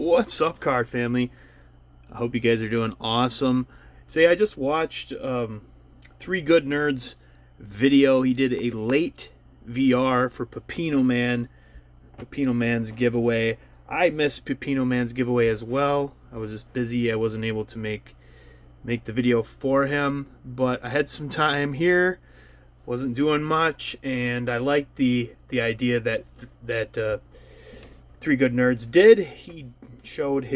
What's up, card family? I hope you guys are doing awesome. Say, I just watched Three Good Nerds video. He did a late VR for Pepino Man's giveaway. I missed Pepino Man's giveaway as well. I was just busy. I wasn't able to make the video for him, but I had some time here. Wasn't doing much, and I liked the idea that Three Good Nerds did. He showed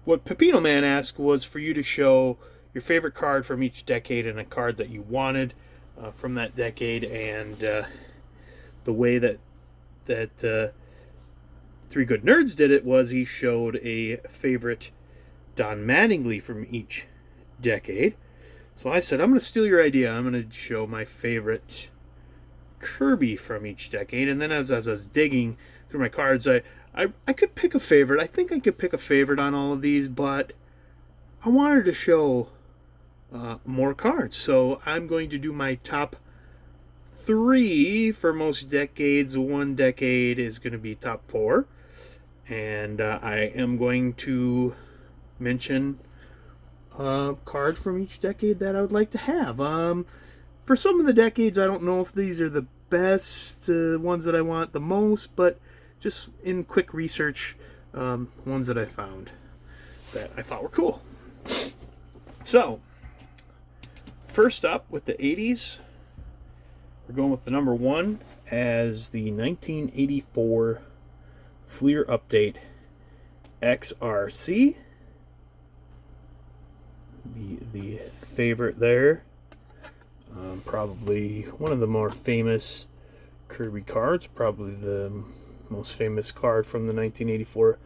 what Pepino Man asked was for you to show your favorite card from each decade and a card that you wanted from that decade. And the way that Three Good Nerds did it was he showed a favorite Don Mattingly from each decade. So I said, I'm going to steal your idea. I'm going to show my favorite Kirby from each decade. And then as I was digging through my cards, I could pick a favorite. I think I could pick a favorite on all of these, but I wanted to show more cards. So I'm going to do my top 3 for most decades. One decade is going to be top 4. And I am going to mention a card from each decade that I would like to have. For some of the decades, I don't know if these are the best ones that I want the most, but just in quick research, ones that I found that I thought were cool. So, first up with the 80s, we're going with the number 1 as the 1984 Fleer Update XRC. The favorite there. Probably one of the more famous Kirby cards, probably the most famous card from the 1984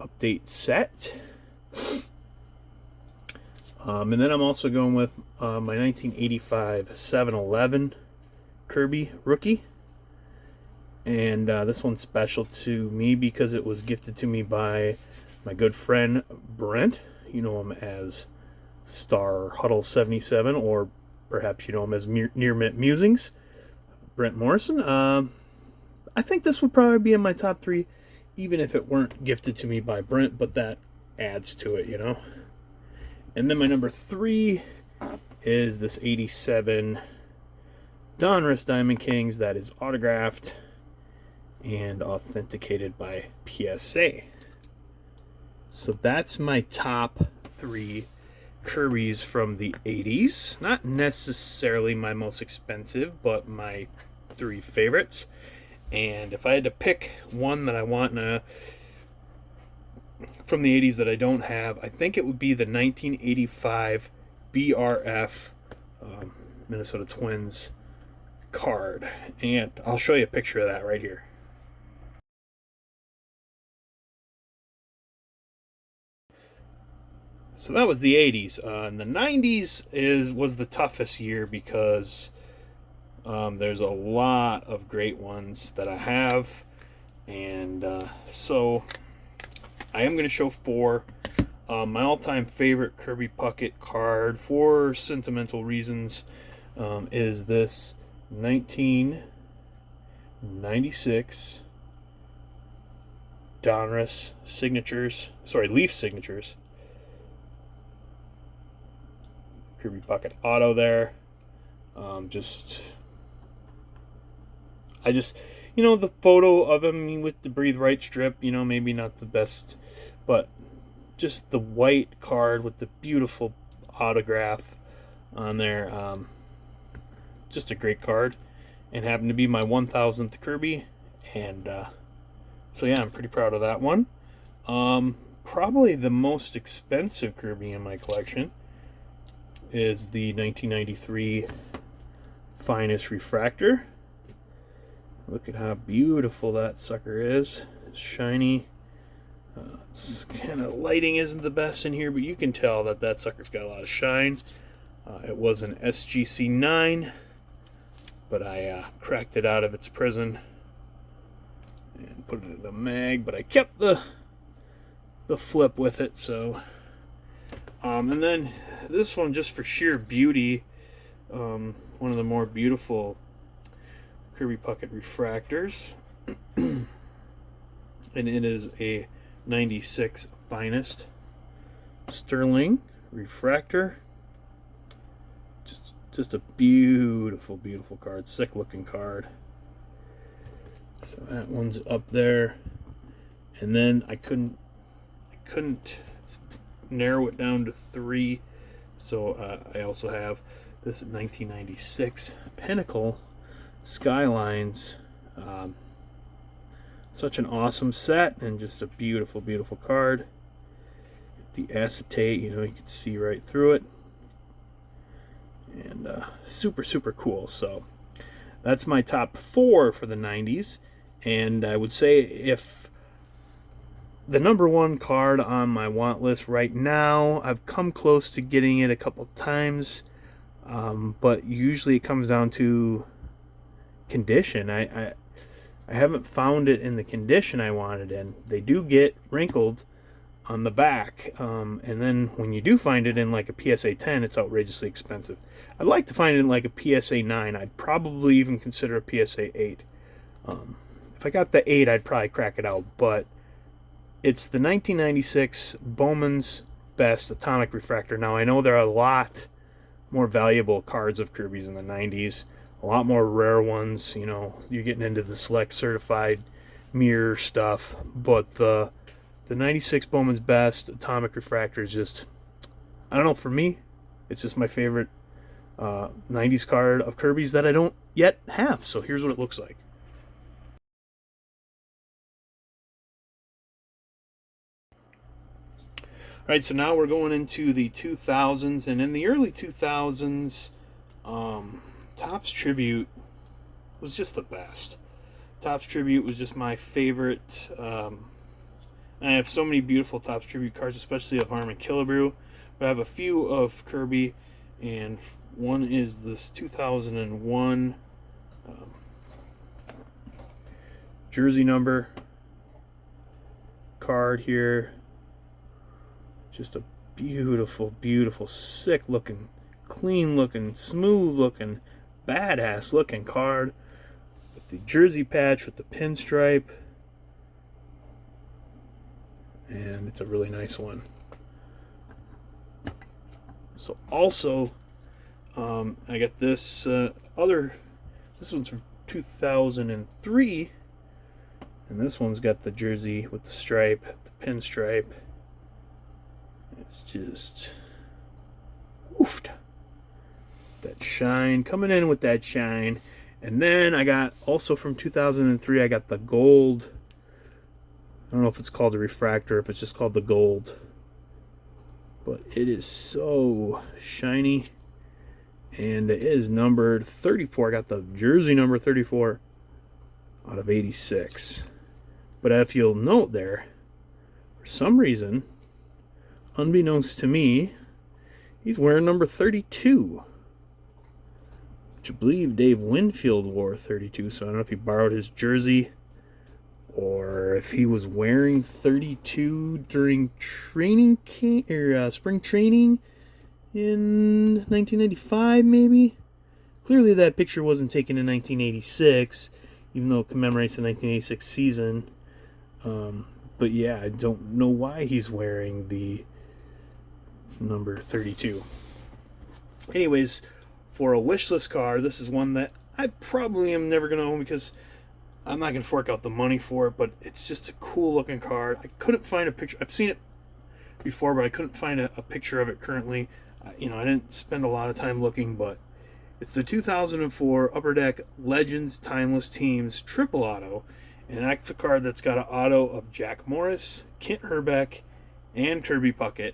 update set. And then I'm also going with my 1985 7-Eleven Kirby rookie. And this one's special to me because it was gifted to me by my good friend Brent. You know him as Star Huddle 77, or perhaps you know him as Near Mint Musings, Brent Morrison. I think this would probably be in my top 3, even if it weren't gifted to me by Brent, but that adds to it, you know. And then my number 3 is this 87 Donruss Diamond Kings that is autographed and authenticated by PSA. So that's my top 3 Kirby's from the 80s. Not necessarily my most expensive, but my 3 favorites. And if I had to pick one that I want from the 80s that I don't have, I think it would be the 1985 BRF Minnesota Twins card. And I'll show you a picture of that right here. So that was the 80s. And the 90s was the toughest year because there's a lot of great ones that I have. And so I am going to show 4. My all-time favorite Kirby Puckett card, for sentimental reasons, is this 1996 Donruss Leaf Signatures. Kirby Puckett auto there. The photo of him with the Breathe Right strip, maybe not the best, but just the white card with the beautiful autograph on there. Just a great card, and happened to be my 1000th Kirby, and so yeah, I'm pretty proud of that one. Probably the most expensive Kirby in my collection is the 1993 Finest Refractor. Look at how beautiful that sucker is. It's shiny. It's kind of lighting isn't the best in here, but you can tell that sucker's got a lot of shine. It was an SGC 9, but I cracked it out of its prison and put it in a mag, but I kept the flip with it. So and then this one, just for sheer beauty, one of the more beautiful Kirby Puckett refractors. and it is a 96 finest sterling refractor. Just a beautiful, beautiful card. Sick looking card. So that one's up there. And then I couldn't narrow it down to 3. So I also have this 1996 Pinnacle Skylines. Such an awesome set and just a beautiful, beautiful card. The acetate, you can see right through it. And super, super cool. So that's my top 4 for the 90s. And I would say if the number 1 card on my want list right now, I've come close to getting it a couple times, but usually it comes down to condition. I haven't found it in the condition I wanted in. They do get wrinkled on the back, and then when you do find it in like a PSA 10, it's outrageously expensive. I'd like to find it in like a PSA 9. I'd probably even consider a PSA 8. If I got the 8, I'd probably crack it out, but it's the 1996 Bowman's Best Atomic Refractor. Now, I know there are a lot more valuable cards of Kirby's in the 90s, a lot more rare ones. You're getting into the select certified mirror stuff, but the 96 Bowman's Best Atomic Refractor is just, I don't know, for me, it's just my favorite 90s card of Kirby's that I don't yet have. So here's what it looks like. All right, so now we're going into the 2000s, and in the early 2000s, Topps Tribute was just the best. Topps Tribute was just my favorite. I have so many beautiful Topps Tribute cards, especially of Harmon Killebrew, but I have a few of Kirby, and one is this 2001 jersey number card here. Just a beautiful, beautiful, sick looking, clean looking, smooth looking, badass looking card with the jersey patch with the pinstripe. And it's a really nice one. So also, I got this this one's from 2003, and this one's got the jersey with the stripe, the pinstripe. It's just woofed. That shine, coming in with that shine. And then I got, also from 2003, I got the gold. I don't know if it's called a refractor, if it's just called the gold. But it is so shiny. And it is numbered 34. I got the jersey number 34 out of 86. But if you'll note there, for some reason, unbeknownst to me, he's wearing number 32. Which I believe Dave Winfield wore 32. So I don't know if he borrowed his jersey or if he was wearing 32 during training camp or spring training in 1995, maybe. Clearly that picture wasn't taken in 1986, even though it commemorates the 1986 season. But yeah, I don't know why he's wearing the number 32. Anyways, for a wish list card, this is one that I probably am never going to own because I'm not going to fork out the money for it, but it's just a cool looking card. I couldn't find a picture. I've seen it before, but I couldn't find a picture of it currently. I didn't spend a lot of time looking, but it's the 2004 Upper Deck Legends Timeless Teams Triple Auto, and that's a card that's got an auto of Jack Morris, Kent Herbeck, and Kirby Puckett.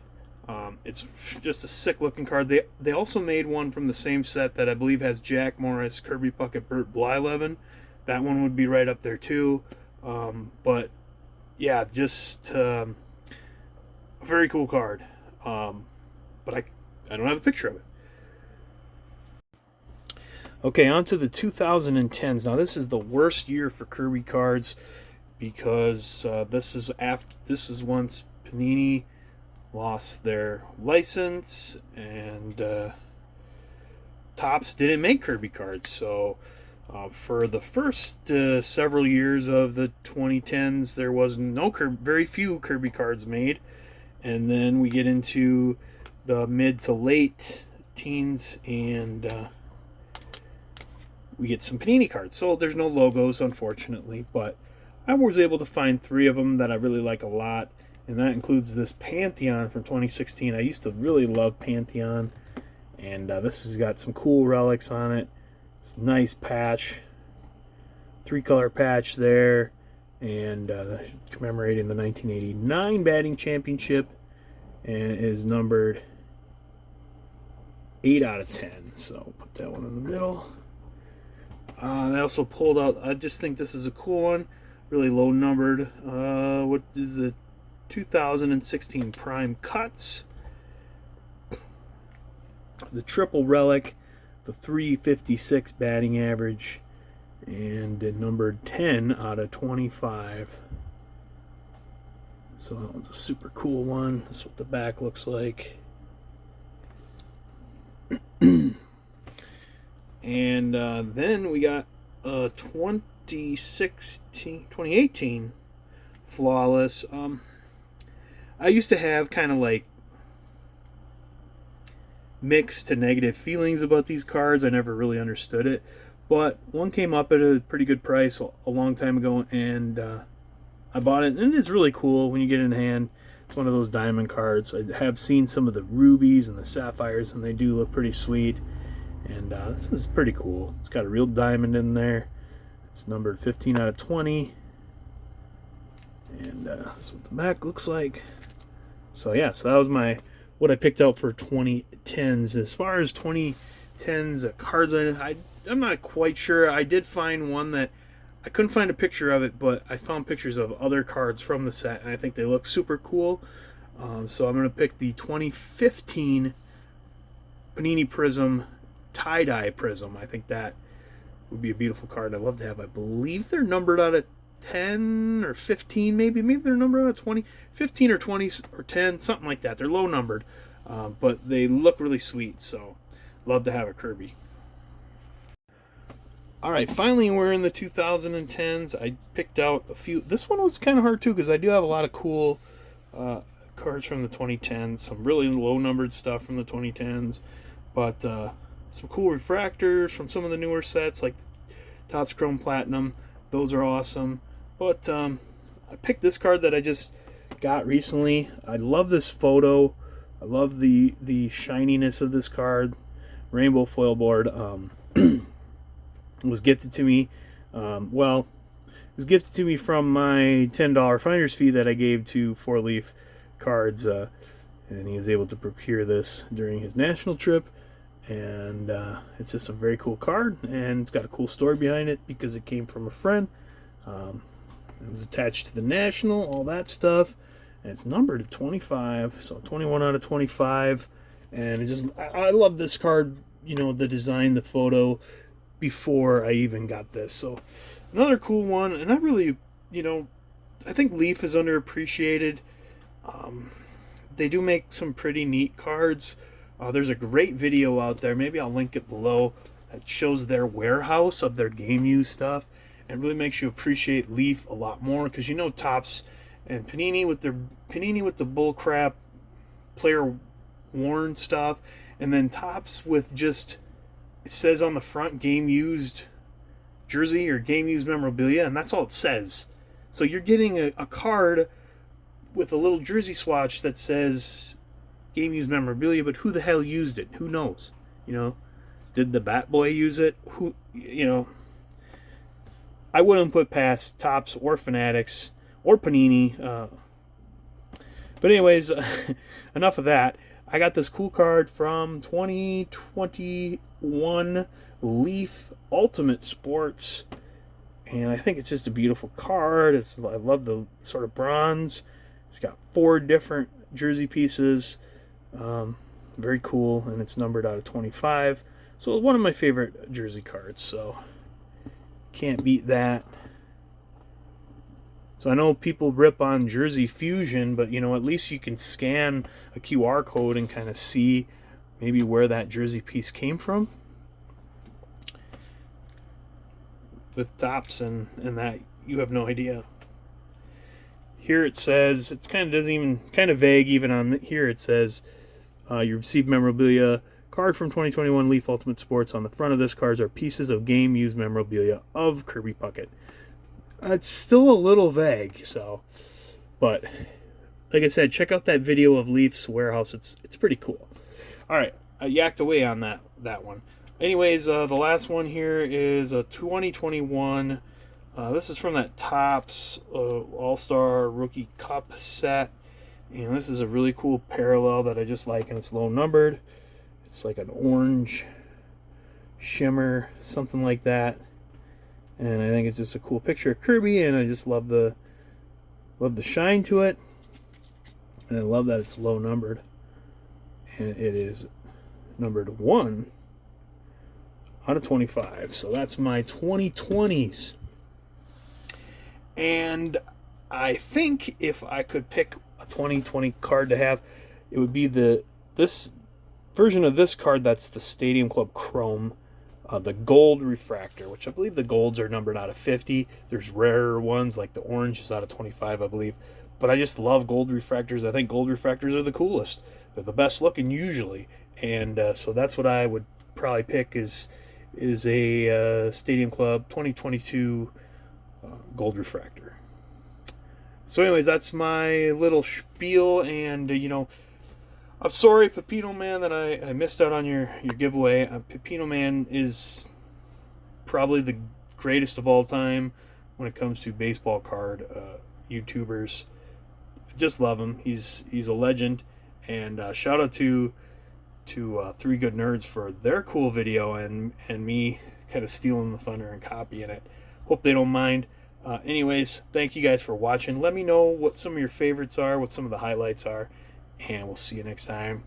It's just a sick looking card. They also made one from the same set that I believe has Jack Morris, Kirby Puckett, Bert Blyleven. That one would be right up there too. But yeah, just a very cool card. But I don't have a picture of it. Okay, on to the 2010s. Now this is the worst year for Kirby cards because this is once Panini lost their license and Topps didn't make Kirby cards. So For the first several years of the 2010s, there was very few Kirby cards made, and then we get into the mid to late teens, and we get some Panini cards. So there's no logos, unfortunately, but I was able to find 3 of them that I really like a lot, and that includes this Pantheon from 2016. I used to really love Pantheon, and this has got some cool relics on it. It's a nice patch, 3-color patch there, and commemorating the 1989 batting championship, and it is numbered 8 out of 10. So put that one in the middle. I also pulled out, I just think this is a cool one, really low numbered. What is it? 2016 Prime Cuts. The triple relic, the 356 batting average, and numbered 10 out of 25. So that one's a super cool one. That's what the back looks like. And then we got a 2018 Flawless. I used to have kind of like mixed to negative feelings about these cards. I never really understood it, but one came up at a pretty good price a long time ago, and I bought it, and it's really cool when you get it in hand. It's one of those diamond cards. I have seen some of the rubies and the sapphires, and they do look pretty sweet, and this is pretty cool. It's got a real diamond in there. It's numbered 15 out of 20, and that's what the back looks like. So yeah, so that was what I picked out for 2010s. As far as 2010s cards, I'm not quite sure. I did find one that I couldn't find a picture of it, but I found pictures of other cards from the set, and I think they look super cool. So I'm going to pick the 2015 Panini Prism Tie-Dye Prism. I think that would be a beautiful card I'd love to have. I believe they're numbered out of 10 or 15, maybe they're numbered out of 20, 15 or 20 or 10, something like that. They're low numbered, but they look really sweet, so love to have a Kirby. Alright, finally we're in the 2010s. I picked out a few. This one was kind of hard too, because I do have a lot of cool cards from the 2010s, some really low numbered stuff from the 2010s, but some cool refractors from some of the newer sets, like Topps Chrome Platinum. Those are awesome. But I picked this card that I just got recently. I love this photo. I love the shininess of this card. Rainbow foil board. It was gifted to me. It was gifted to me from my $10 finder's fee that I gave to 4-Leaf Cards, and he was able to procure this during his national trip. And it's just a very cool card, and it's got a cool story behind it because it came from a friend. It was attached to the National, all that stuff, and it's numbered at 25, so 21 out of 25. And I love this card, the design, the photo, before I even got this. So another cool one, and I really, I think Leaf is underappreciated. They do make some pretty neat cards. There's a great video out there, maybe I'll link it below, that shows their warehouse of their game use stuff, and really makes you appreciate Leaf a lot more, because Topps and Panini with the bullcrap player worn stuff, and then Topps with just, it says on the front game used jersey or game used memorabilia, and that's all it says. So you're getting a card with a little jersey swatch that says game used memorabilia, but who the hell used it? Who knows? Did the Bat Boy use it? I wouldn't put past Topps or Fanatics or Panini. But anyways, enough of that. I got this cool card from 2021 Leaf Ultimate Sports, and I think it's just a beautiful card. I love the sort of bronze. It's got 4 different jersey pieces. Very cool, and it's numbered out of 25. So one of my favorite jersey cards, so can't beat that. So I know people rip on Jersey Fusion, but at least you can scan a QR code and kind of see maybe where that jersey piece came from. with tops and that, you have no idea. Here it says, it's kind of doesn't even, kind of vague even on here. It says you received memorabilia card from 2021 Leaf Ultimate Sports. On the front of this cards are pieces of game used memorabilia of Kirby Puckett. It's still a little vague, so, but like I said, check out that video of Leafs Warehouse. It's pretty cool. All right, I yacked away on that one. Anyways, the last one here is a 2021. This is from that Topps All-Star Rookie Cup set. And this is a really cool parallel that I just like, and it's low numbered. It's like an orange shimmer, something like that. And I think it's just a cool picture of Kirby, and I just love the shine to it. And I love that it's low numbered. And it is numbered 1 out of 25. So that's my 2020s. And I think if I could pick a 2020 card to have, it would be this version of this card. That's the Stadium Club Chrome, the gold refractor, which I believe the golds are numbered out of 50. There's rarer ones like the orange is out of 25, I believe. But I just love gold refractors. I think gold refractors are the coolest. They're the best looking usually, and so that's what I would probably pick is a Stadium Club 2022 gold refractor. So anyways, that's my little spiel, and I'm sorry, Pepino Man, that I missed out on your giveaway. Pepino Man is probably the greatest of all time when it comes to baseball card YouTubers. Just love him. He's a legend, and shout out to Three Good Nerds for their cool video and me kind of stealing the thunder and copying it. Hope they don't mind. Anyways, thank you guys for watching. Let me know what some of your favorites are, what some of the highlights are, and we'll see you next time.